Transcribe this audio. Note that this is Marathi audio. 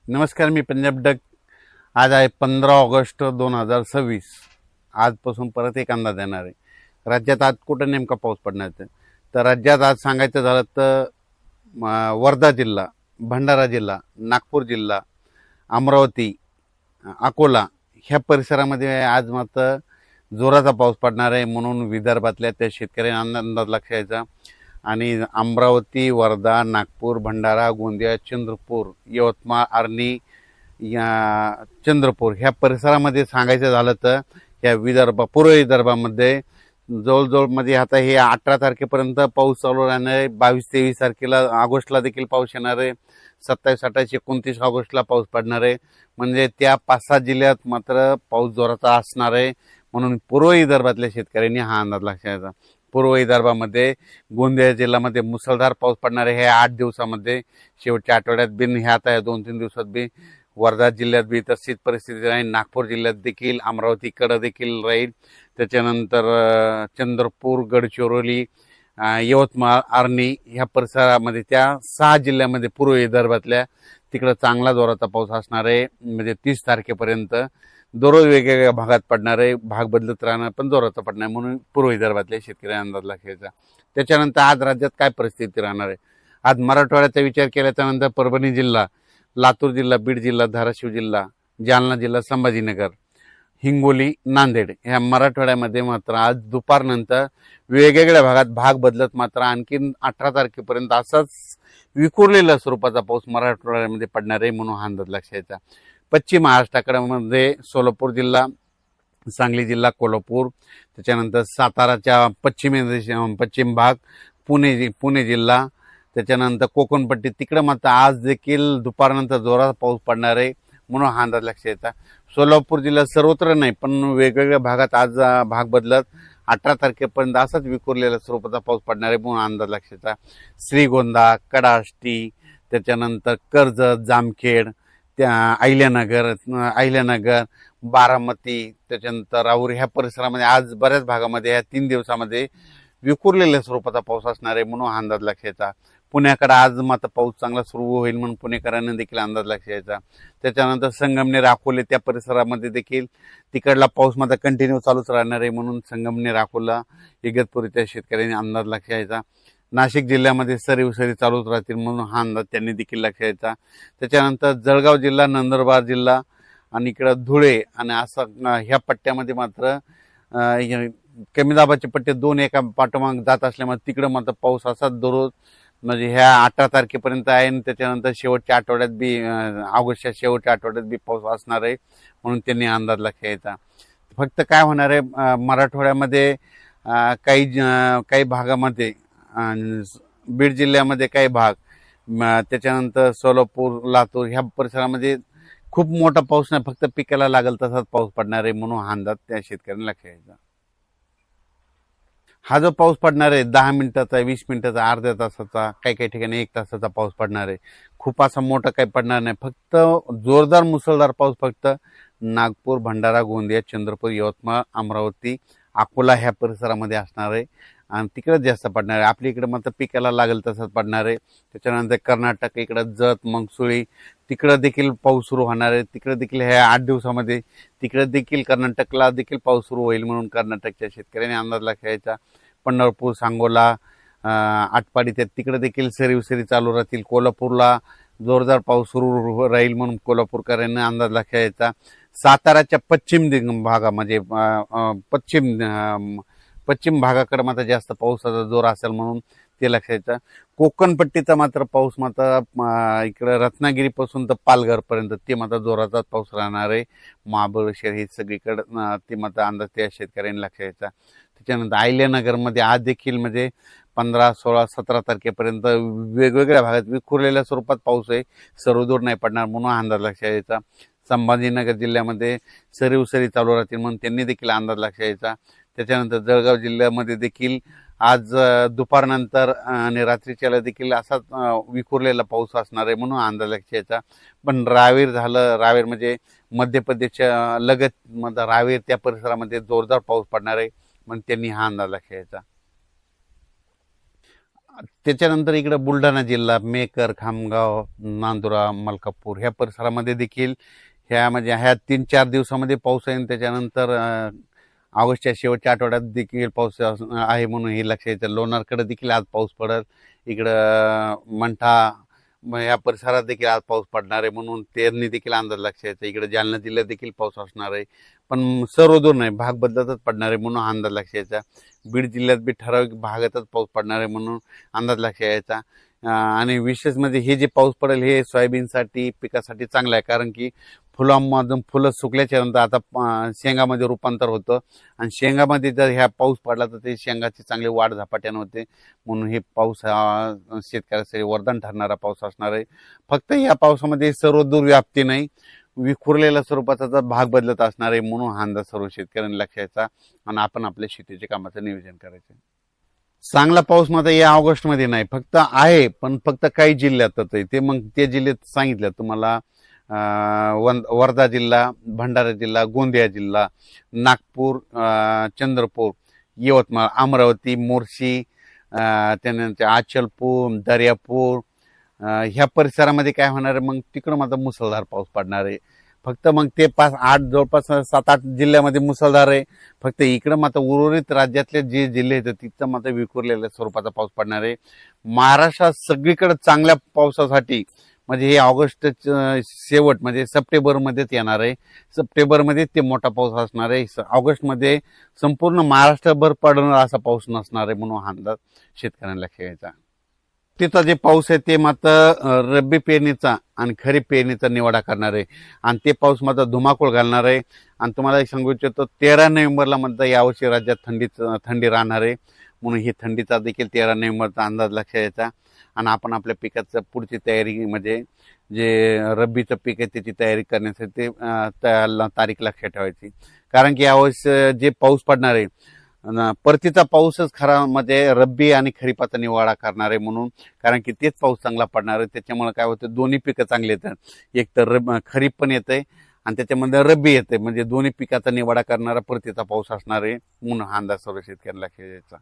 नमस्कार, मी पंजाब डक. आज आहे 15 ऑगस्ट 2026. आजपासून परत एक अंदाज येणार आहे. राज्यात आज कुठं नेमका पाऊस पडणार आहे तर राज्यात आज सांगायचं झालं तर वर्धा जिल्हा, भंडारा जिल्हा, नागपूर जिल्हा, अमरावती, अकोला ह्या परिसरामध्ये आज मात्र जोराचा पाऊस पडणार आहे. म्हणून विदर्भातल्या त्या शेतकऱ्यांना अंदाज लक्षात यायचा. आणि अमरावती, वर्धा, नागपूर, भंडारा, गोंदिया, चंद्रपूर, यवतमाळ, आर्णी, या चंद्रपूर ह्या परिसरामध्ये सांगायचं झालं तर या पूर्व विदर्भामध्ये जवळजवळ मध्ये आता हे 18 तारखेपर्यंत पाऊस चालू राहणार आहे. 22-23 तारखेला ऑगस्टला देखील पाऊस येणार आहे. 27, 28, 29 ऑगस्टला पाऊस पडणार आहे. म्हणजे त्या 5-6 जिल्ह्यात मात्र पाऊस जोराचा असणार आहे. म्हणून पूर्व विदर्भातल्या शेतकऱ्यांनी हा अंदाज लक्षात घ्यायचा. पूर्व विदर्भामध्ये गोंदिया जिल्ह्यामध्ये मुसळधार पाऊस पडणार आहे. हे 8 दिवसामध्ये शेवटच्या आठवड्यात बिन ह्या आता 2-3 दिवसात बी वर्धा जिल्ह्यात बी तशीच परिस्थिती राहील. नागपूर जिल्ह्यात देखील, अमरावतीकडे देखील राहील. त्याच्यानंतर चंद्रपूर, गडचिरोली, यवतमाळ, आर्णी ह्या परिसरामध्ये त्या 6 जिल्ह्यामध्ये पूर्व विदर्भातल्या तिकडं चांगला जोराचा पाऊस असणार आहे. म्हणजे 30 तारखेपर्यंत दररोज वेगवेगळ्या भागात पडणार आहे. भाग बदलत राहणार, पण जोराचा पडणार. म्हणून पूर्व विदर्भातल्या शेतकऱ्यांना अंदाज लक्षायचा. त्याच्यानंतर आज राज्यात काय परिस्थिती राहणार आहे. आज मराठवाड्याचा विचार केल्याच्या नंतर परभणी जिल्हा, लातूर जिल्हा, बीड जिल्हा, धाराशिव जिल्हा, जालना जिल्हा, संभाजीनगर, हिंगोली, नांदेड ह्या मराठवाड्यामध्ये मात्र आज दुपारनंतर वेगवेगळ्या भागात भाग बदलत मात्र आणखीन 18 तारखेपर्यंत असाच विखुरलेल्या स्वरूपाचा पाऊस मराठवाड्यामध्ये पडणार आहे. म्हणून हा अंदाज लक्षायचा. पश्चिम महाराष्ट्राकडे सोलापूर जिल्हा, सांगली जिल्हा, कोल्हापूर, त्याच्यानंतर साताराच्या पश्चिम भाग, पुणे जिल्हा, त्याच्यानंतर कोकणपट्टी तिकडं मात्र आज देखील दुपारनंतर जोराचा पाऊस पडणार आहे. म्हणून हा अंदाज लक्षात यायचा. सोलापूर जिल्ह्यात सर्वत्र नाही, पण वेगवेगळ्या भागात आज भाग बदलत 18 तारखेपर्यंत असाच विखुरलेल्या स्वरूपाचा पाऊस पडणार आहे. म्हणून अंदाज लक्षात यायचा. श्रीगोंदा, कडाष्टी, त्याच्यानंतर कर्जत, जामखेड, त्या अहिल्यानगर, बारामती, त्याच्यानंतर राऊर ह्या परिसरामध्ये आज बऱ्याच भागामध्ये या 3 दिवसामध्ये विखुरलेल्या स्वरूपाचा पाऊस असणार आहे. म्हणून हा अंदाज लक्षायचा. पुण्याकडे आज मात्र पाऊस चांगला सुरू होईल म्हणून पुणेकरांना देखील अंदाज लक्षायचा. त्याच्यानंतर संगमनेर, अकोले त्या परिसरामध्ये देखील तिकडला पाऊस मात्र कंटिन्यू चालूच राहणार आहे. म्हणून संगमनेर, अकोला, इगतपुरीच्या शेतकऱ्यांनी अंदाज लक्षायचा. नाशिक जिल्ह्यामध्ये सरी चालूच राहतील. म्हणून हा अंदाज त्यांनी देखील लक्षायचा. त्याच्यानंतर जळगाव जिल्हा, नंदुरबार जिल्हा आणि इकडं धुळे आणि असं ह्या पट्ट्यामध्ये मात्र कमी दाबाचे पट्टे 2 एका पाठोमाग जात असल्यामुळे तिकडं मात्र पाऊस असाच दररोज म्हणजे ह्या 18 तारखेपर्यंत आहे. आणि त्याच्यानंतर शेवटच्या आठवड्यात बी ऑगस्टच्या शेवटच्या आठवड्यात बी पाऊस असणार आहे. म्हणून त्यांनी अंदाज लक्षात यायचा. फक्त काय होणार आहे, मराठवाड्यामध्ये काही भागामध्ये, बीड जिल्ह्यामध्ये काही भाग, त्याच्यानंतर सोलापूर, लातूर ह्या परिसरामध्ये खूप मोठा पाऊस नाही, फक्त पिकाला लागेल तसाच पाऊस पडणार आहे. म्हणून हा अंदाज त्या शेतकऱ्यांना लक्षात यायचा. हा जो पाऊस पडणार आहे 10 मिनिटाचा, 20 मिनिटाचा, अर्ध्या तासाचा, काही ठिकाणी 1 तासाचा पाऊस पडणार आहे. खूप असा मोठा काही पडणार नाही. फक्त जोरदार मुसळधार पाऊस फक्त नागपूर, भंडारा, गोंदिया, चंद्रपूर, यवतमाळ, अमरावती, अकोला ह्या परिसरामध्ये असणार आहे. आणि तिकडे जास्त पडणार आहे. आपल्या इकडे मात्र पिकाला लागेल तसंच पडणार आहे. त्याच्यानंतर कर्नाटक इकडं जत, मंगसुळी तिकडं देखील पाऊस सुरू होणार आहे. तिकडे देखील ह्या 8 दिवसामध्ये तिकडे देखील कर्नाटकला देखील पाऊस सुरू होईल. म्हणून कर्नाटकच्या शेतकऱ्यांनी अंदाज लक्षायचा. पंढरपूर, सांगोला, आटपाडी तिकडे देखील सरी चालू राहतील. कोल्हापूरला जोरदार पाऊस सुरू राहील. म्हणून कोल्हापूरकरांनी अंदाज लक्षायचा. साताराच्या पश्चिम भागामध्ये पश्चिम भागाकडे मात्र जास्त पावसाचा जोर असेल. म्हणून ते लक्षायचं. कोकणपट्टीचा मात्र पाऊस मात्र इकडं रत्नागिरीपासून तर पालघरपर्यंत ते मात्र जोराचा पाऊस राहणार आहे. महाबळेश्वर हे सगळीकडं ते मात्र अंदाज त्या शेतकऱ्यांनी लक्षायचा. त्याच्यानंतर अहिल्यानगरमध्ये आज देखील म्हणजे 15, 16, 17 तारखेपर्यंत वेगवेगळ्या भागात विखुरलेल्या स्वरूपात पाऊस आहे. सर्वदूर नाही पडणार. म्हणून अंदाज लक्षात यायचा. संभाजीनगर जिल्ह्यामध्ये सरी चालू राहतील. म्हणून त्यांनी देखील अंदाज लक्षात यायचा. त्याच्यानंतर जळगाव जिल्ह्यामध्ये देखील आज दुपारनंतर आणि रात्रीच्याला देखील असाच विखुरलेला पाऊस असणार आहे. म्हणून अंदाज लक्षात यायचा. पण रावेर म्हणजे मध्य प्रदेशच्या लगत रावेर त्या परिसरामध्ये जोरदार पाऊस पडणार आहे. म्हणून त्यांनी हा अंदाज लक्षात यायचा. त्याच्यानंतर इकडं बुलढाणा जिल्हा, मेकर, खामगाव, नांदुरा, मलकापूर ह्या परिसरामध्ये देखील ह्या 3-4 दिवसामध्ये पाऊस आहे. त्याच्यानंतर ऑगस्टच्या शेवटच्या आठवड्यात देखील पाऊस आहे म्हणून हे लक्षात येतं. लोणारकडे देखील आज पाऊस पडेल. इकडं मंठा या परिसरात देखील आज पाऊस पडणार आहे म्हणून तेरणी देखील अंदाज लक्षात येतो. इकडे जालना जिल्ह्यात देखील पाऊस असणार आहे, पण सर्व दूर नाही, भाग बदलतच पडणार आहे म्हणून अंदाज लक्षात यायचा. बीड जिल्ह्यात बी ठराविक भागातच पाऊस पडणार आहे म्हणून अंदाज लक्षात यायचा. आणि विशेष म्हणजे हे जे पाऊस पडेल हे सोयाबीनसाठी पिकासाठी चांगलं आहे, कारण की फुलांमधून फुलं सुकल्याच्या नंतर आता शेंगामध्ये रूपांतर होतं आणि शेंगामध्ये जर ह्या पाऊस पडला तर ते शेंगाची चांगली वाढ झपाट्यानं होते. म्हणून हे पाऊस हा शेतकऱ्यासाठी वरदान ठरणारा पाऊस असणार आहे. फक्त या पावसामध्ये सर्व दूर व्याप्ती नाही, विखुरलेल्या स्वरूपाचा जर भाग बदलत असणार आहे म्हणून हा अंदाज सर्व शेतकऱ्यांनी लक्षात आणि आपण आपल्या शेतीच्या कामाचं नियोजन करायचं. चांगला पाऊस मात्र या ऑगस्टमध्ये नाही, फक्त आहे पण फक्त काही जिल्ह्यातच आहे. ते मग ते जिल्ह्यात सांगितलं तुम्हाला, वर्धा जिल्हा, भंडारा जिल्हा, गोंदिया जिल्हा, नागपूर, चंद्रपूर, यवतमाळ, अमरावती, मोर्शी, त्यानंतर अचलपूर, दर्यापूर ह्या परिसरामध्ये काय होणार आहे, मग तिकडं मात्र मुसळधार पाऊस पडणार आहे. फक्त मग ते जवळपास 7-8 जिल्ह्यामध्ये मुसळधार आहे. फक्त इकडं मात्र उर्वरित राज्यातले जे जिल्हे आहेत तिथं मात्र विखुरलेल्या स्वरूपाचा पाऊस पडणार आहे. महाराष्ट्रात सगळीकडे चांगल्या पावसासाठी म्हणजे हे ऑगस्ट शेवट म्हणजे सप्टेंबरमध्येच येणार आहे. सप्टेंबरमध्ये ते मोठा पाऊस असणार आहे. ऑगस्टमध्ये संपूर्ण महाराष्ट्रभर पडणार असा पाऊस नसणार आहे म्हणून हा अंदाज शेतकऱ्यांना लक्षात घ्यायचा. तिथं जे पाऊस आहे ते मात्र रब्बी पेरणीचा आणि खरीप पेरणीचा निवाडा करणार आहे आणि ते पाऊस मात्र धुमाकूळ घालणार आहे. आणि तुम्हाला एक सांगू इच्छितो 13 नोव्हेंबरला मात्र यावर्षी राज्यात थंडी राहणार आहे म्हणून ही थंडीचा देखील 13 नोव्हेंबरचा अंदाज लक्षात यायचा. आणि आपण आपल्या पिकाचं पुढची तयारी म्हणजे जे रब्बीचं पीक आहे त्याची तयारी करण्यासाठी तारीख लक्षात ठेवायची, कारण की यावर्षी जे पाऊस पडणार आहे परतीचा पाऊसच खरा म्हणजे रब्बी आणि खरीपाचा निवाडा करणार आहे म्हणून, कारण की तेच पाऊस चांगला पडणार आहे. त्याच्यामुळे काय होतं दोन्ही पिकं चांगली येतात. एक तर खरीप पण येते आणि त्याच्यामध्ये रब्बी येते, म्हणजे दोन्ही पिकाचा निवाडा करणारा परतीचा पाऊस असणार आहे म्हणून हा अंदाज सर्व शेतकऱ्यांना लक्षात द्यायचा.